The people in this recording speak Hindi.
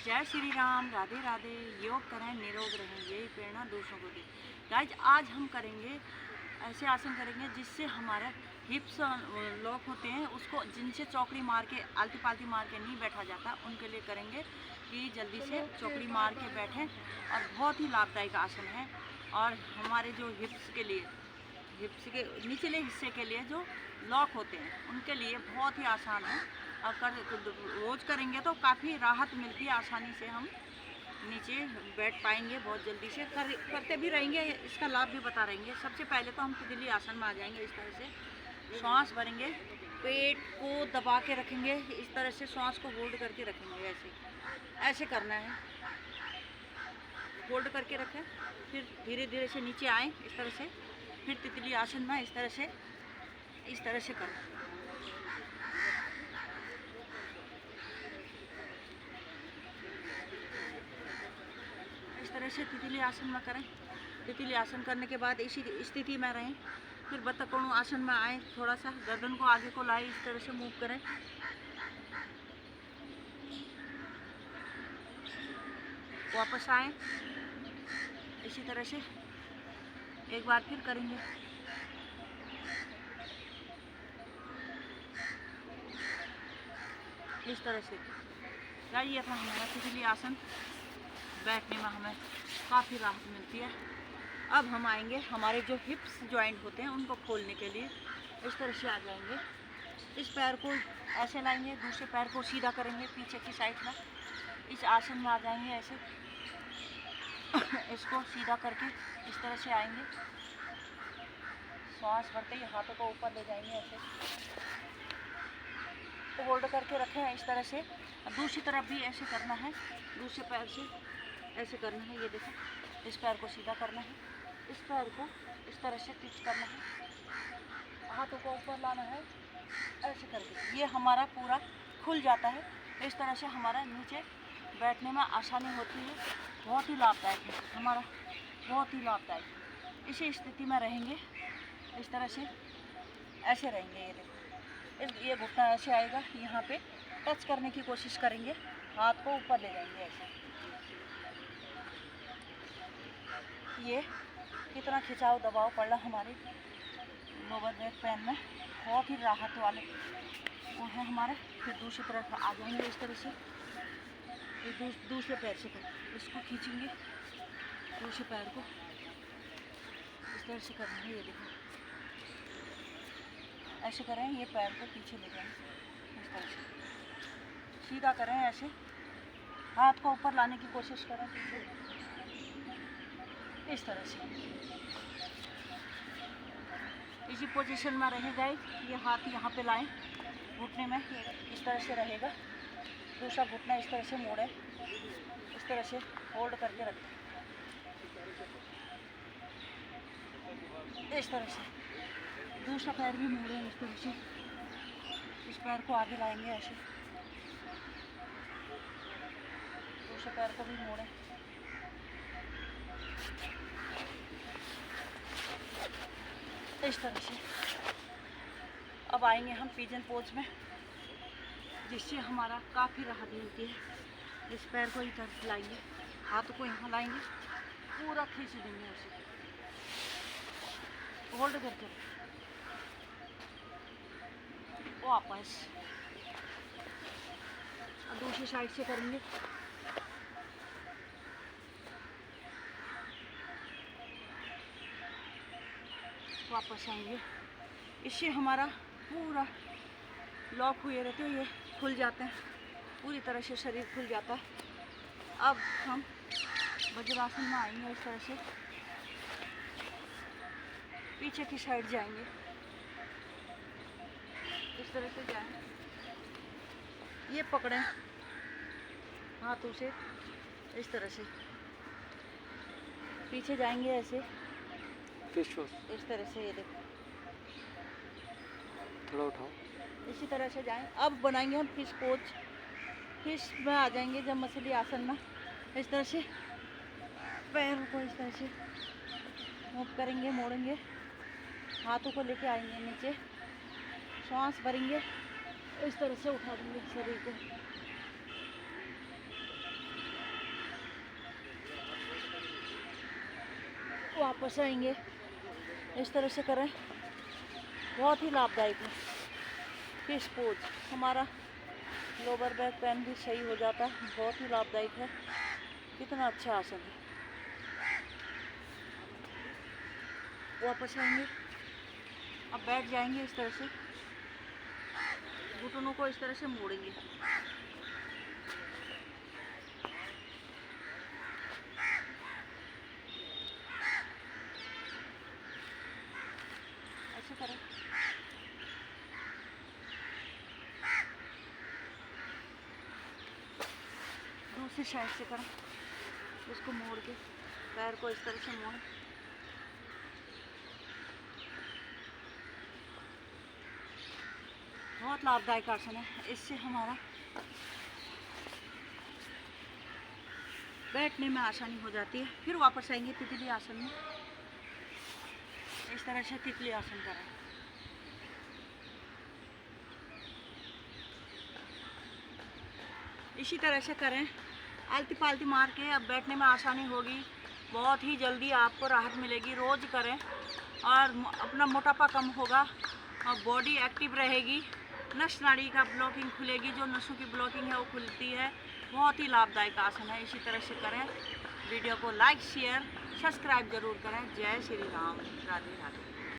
जय श्री राम, राधे राधे। योग करें, निरोग रहें, यही प्रेरणा दूसरों को दें। गाइज, आज हम करेंगे ऐसे आसन करेंगे जिससे हमारे हिप्स लॉक होते हैं, उसको जिनसे चौकड़ी मार के आलती पालती मार के नहीं बैठा जाता, उनके लिए करेंगे कि जल्दी से चौकड़ी मार के बैठें। और बहुत ही लाभदायक आसन है। और हमारे जो हिप्स के निचले हिस्से के लिए जो लॉक होते हैं, उनके लिए बहुत ही आसान है। और रोज़ करेंगे तो काफ़ी राहत मिलती है, आसानी से हम नीचे बैठ पाएंगे, बहुत जल्दी से करते भी रहेंगे, इसका लाभ भी बता रहेंगे। सबसे पहले तो हम तितली आसन में आ जाएंगे। इस तरह से श्वास भरेंगे, पेट को दबा के रखेंगे, इस तरह से श्वास को होल्ड करके रखेंगे। ऐसे करना है, होल्ड करके रखें, फिर धीरे धीरे से नीचे आएँ इस तरह से, फिर तितली आसन में इस तरह से करें। इस तरह से तितली आसन में करें। तितली आसन करने के बाद इसी स्थिति में रहें। फिर बतकोणु आसन में आए, थोड़ा सा गर्दन को आगे को लाए, इस तरह से मूव करें। वापस आए, इसी तरह से एक बार फिर करेंगे। इस तरह से ये था हमारा तितली आसन। बैठने में हमें काफ़ी राहत मिलती है। अब हम आएंगे हमारे जो हिप्स जॉइंट होते हैं उनको खोलने के लिए। इस तरह से आ जाएंगे, इस पैर को ऐसे लाएंगे, दूसरे पैर को सीधा करेंगे पीछे की साइड में, इस आसन में आ जाएंगे। ऐसे इसको सीधा करके इस तरह से आएंगे, श्वास भरते ही हाथों को ऊपर ले जाएंगे, ऐसे तो होल्ड करके रखें इस तरह से। दूसरी तरफ भी ऐसे करना है, दूसरे पैर से ऐसे करना है। ये देखो, इस पैर को सीधा करना है, इस पैर को इस तरह से टिच करना है, हाथों को ऊपर लाना है, ऐसे करके ये हमारा पूरा खुल जाता है। इस तरह से हमारा नीचे बैठने में आसानी होती है। बहुत ही लाभदायक है हमारा, बहुत ही लाभदायक। इसी स्थिति में रहेंगे, इस तरह से ऐसे रहेंगे। ये देखो, ये घुटना ऐसे आएगा, यहाँ पे टच करने की कोशिश करेंगे, हाथ को ऊपर ले जाएंगे ऐसे। ये कितना खिंचाव दबाव पड़ रहा हमारे लोअर बैक पेन में, बहुत ही राहत वाले वो है हमारे। फिर दूसरी तरफ आ जाएंगे इस तरह से, ये दूसरे पैर से करें, इसको खींचेंगे, दूसरे पैर को इस तरह से करना है। ये देखो, ऐसे करें, ये पैर को पीछे ले जाएं, इस तरह से सीधा करें, ऐसे हाथ को ऊपर लाने की कोशिश करें पीछे, इस तरह से इसी पोजीशन में रह जाए। ये हाथ यहाँ पे लाएं, घुटने में इस तरह से रहेगा, दूसरा घुटना इस तरह से मोड़े, इस तरह से होल्ड करके रखें, इस तरह से दूसरा पैर भी मोड़े, इस तरह से इस पैर को आगे लाएंगे, ऐसे दूसरे पैर को भी मोड़े, इस तरह से। अब आएंगे हम पिजन पोज में, जिससे हमारा काफ़ी राहत मिलती है। इस पैर को इधर लाएंगे, हाथ को यहाँ लाएंगे, पूरा खींच देंगे, ऐसे होल्ड करके वापस। दूसरी साइड से करेंगे, वापस आएंगे। इससे हमारा पूरा लॉक हुए रहते हैं, ये खुल जाते हैं, पूरी तरह से शरीर खुल जाता है। अब हम वज्रासन में आएंगे, इस तरह से पीछे की साइड जाएंगे, इस तरह से जाएं, ये पकड़ें हाथों से, इस तरह से पीछे जाएंगे, ऐसे इस तरह से। ये देखो, थोड़ा उठाओ, इसी तरह से जाएं। अब बनाएंगे हम फिश पोज, फिश में आ जाएंगे जब मछली आसन में, इस तरह से पैरों को इस तरह से मूव करेंगे, मोड़ेंगे, हाथों को लेके आएंगे नीचे, श्वास भरेंगे, इस तरह से उठा देंगे शरीर को, वापस आएंगे, इस तरह से करें, बहुत ही लाभदायक है। फिश पोज, हमारा लोअर बैक पेन भी सही हो जाता है, बहुत ही लाभदायक है। कितना अच्छा आसन है। वापस आएंगे, अब बैठ जाएंगे इस तरह से, घुटनों को इस तरह से मोड़ेंगे। ऐसे करें, दूसरी साइड से करें, इसको मोड़ के पैर को इस तरह से मोड़ें। बहुत लाभदायक आसन है, इससे हमारा बैठने में आसानी हो जाती है। फिर वापस आएंगे तितली आसन में, इस तरह से तितली आसन करें। इसी तरह से करें, आलती पालती मार के, अब बैठने में आसानी होगी, बहुत ही जल्दी आपको राहत मिलेगी। रोज़ करें और अपना मोटापा कम होगा और बॉडी एक्टिव रहेगी। नस नाड़ी का ब्लॉकिंग खुलेगी, जो नसों की ब्लॉकिंग है वो खुलती है। बहुत ही लाभदायक आसन है, इसी तरह से करें। वीडियो को लाइक शेयर सब्सक्राइब जरूर करें। जय श्री राम, राधे राधे।